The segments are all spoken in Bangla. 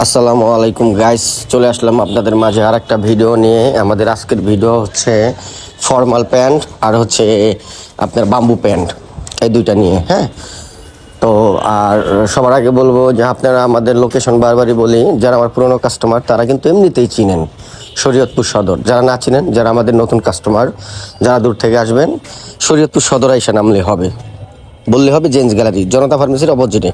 আসসালামু আলাইকুম গাইস, চলে আসলাম আপনাদের মাঝে আর একটা ভিডিও নিয়ে। আমাদের আজকের ভিডিও হচ্ছে ফর্মাল প্যান্ট আর হচ্ছে আপনার বাম্বু প্যান্ট, এই দুইটা নিয়ে। হ্যাঁ, তো আর সবার আগে বলবো যে আপনারা আমাদের লোকেশন বারবারই বলি, যারা আমার পুরনো কাস্টমার তারা কিন্তু এমনিতেই চিনেন শরীয়তপুর সদর। যারা না চিনেন, যারা আমাদের নতুন কাস্টমার, যারা দূর থেকে আসবেন, শরীয়তপুর সদর আইসা নামলে হবে, বললে হবে জেন্টস গ্যালারি, জনতা ফার্মেসির অপোজিটে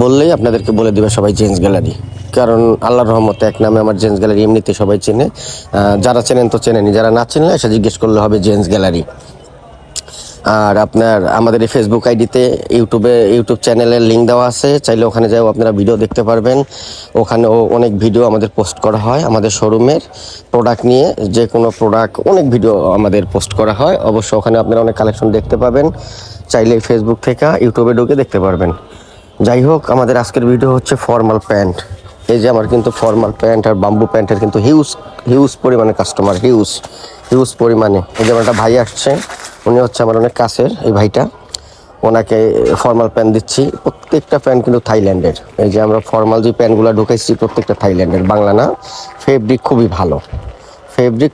বললেই আপনাদেরকে বলে দেবে সবাই জেন্টস গ্যালারি। কারণ আল্লাহর রহমতে এক নামে আমার জেন্টস গ্যালারি এমনিতে সবাই চেনে। যারা চেনেন তো চেনেনি, যারা না চিনলে এসে জিজ্ঞেস করলে হবে জেন্টস গ্যালারি। আর আপনার আমাদের এই ফেসবুক আইডিতে ইউটিউব চ্যানেলের লিঙ্ক দেওয়া আছে, চাইলে ওখানে যাও আপনারা ভিডিও দেখতে পারবেন। ওখানেও অনেক ভিডিও আমাদের পোস্ট করা হয় আমাদের শোরুমের প্রোডাক্ট নিয়ে, যে কোনো প্রোডাক্ট অনেক ভিডিও আমাদের পোস্ট করা হয়। অবশ্য ওখানে আপনারা অনেক কালেকশন দেখতে পাবেন, চাইলে ফেসবুক থেকে ইউটিউবে ঢুকে দেখতে পারবেন। যাই হোক, আমাদের আজকের ভিডিও হচ্ছে ফর্মাল প্যান্ট। এই যে আমার কিন্তু ফর্মাল প্যান্ট আর বাম্বু প্যান্টের কিন্তু হিউজ পরিমাণে কাস্টমার, হিউজ পরিমাণে। এই যে আমার একটা ভাই আসছে, উনি হচ্ছে আমার অনেক কাছের এই ভাইটা, ওনাকে ফর্মাল প্যান্ট দিচ্ছি। প্রত্যেকটা প্যান্ট কিন্তু থাইল্যান্ডের। এই যে আমরা ফর্মাল যে প্যান্টগুলো ঢুকাইছি প্রত্যেকটা থাইল্যান্ডের, বাংলা না। ফেব্রিক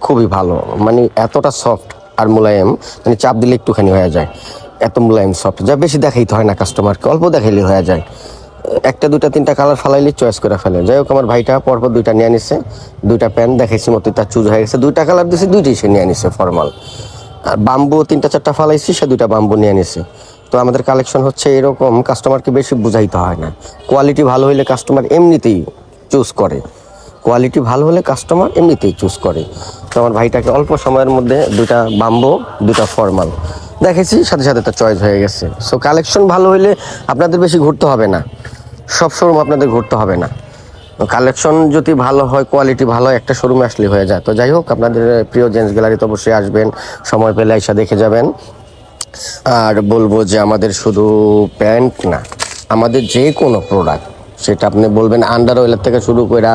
খুবই ভালো, মানে এতটা সফট আর মোলায়েম, মানে চাপ দিলে একটুখানি হয়ে যায়, এত মোলায়েম সফট, যা বেশি দেখাইতে হয় না কাস্টমারকে, অল্প দেখাইলে হয়ে যায়। একটা দুটা তিনটা কালার ফালাইলে চয়েস করে ফেলে। যাই হোক, আমার ভাইটা পরপর দুইটা নিয়ে নিছে, দুইটা প্যান্ট দেখাইছি মতো তার চুজ হয়ে গেছে, দুইটা কালার দিয়েছি, দুইটাই সে নিয়ে নিছে ফর্মাল। আর বাম্বু তিনটা চারটা ফালাইছি, সে দুইটা বাম্বু নিয়ে নিছে। তো আমাদের কালেকশন হচ্ছে এরকম, কাস্টমারকে বেশি বুঝাইতে হয় না। কোয়ালিটি ভালো হলে কাস্টমার এমনিতেই চুজ করে, তো আমার ভাইটাকে অল্প সময়ের মধ্যে দুইটা বাম্বু দুইটা ফর্মাল দেখেছি, সাথে সাথে তার চয়েস হয়ে গেছে। সো কালেকশন ভালো হলে আপনাদের বেশি ঘুরতে হবে না, সব শোরুম আপনাদের ঘুরতে হবে না। কালেকশন যদি ভালো হয়, কোয়ালিটি ভালো হয়, একটা শোরুমে আসলে হয়ে যায়। তো যাই হোক, আপনাদের প্রিয় জেন্টস গ্যালারিতে অবশ্যই আসবেন, সময় পেলে এসে দেখে যাবেন। আর বলবো যে আমাদের শুধু প্যান্ট না, আমাদের যে কোনো প্রোডাক্ট, সেটা আপনি বলবেন আন্ডার ওয়েলের থেকে শুরু করে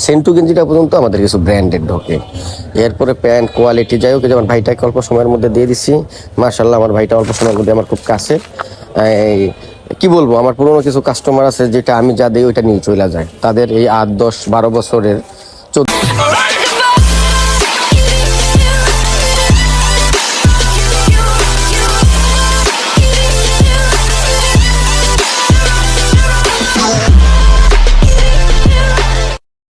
সেন্টু গেঞ্জিটা পর্যন্ত আমাদের কিছু ব্র্যান্ডেড ঢোকে। এরপরে প্যান্ট কোয়ালিটি, যাই হোক, যেমন ভাইটাকে অল্প সময়ের মধ্যে দিয়ে দিচ্ছি। মার্শাল্লাহ, আমার ভাইটা অল্প সময়ের মধ্যে আমার খুব কাছের। কি বলবো, আমার পুরনো কিছু কাস্টমার আছে, যেটা আমি যা দিই ওইটা নিয়ে চলে যায়। তাদের এই 8, 10, 12 বছরের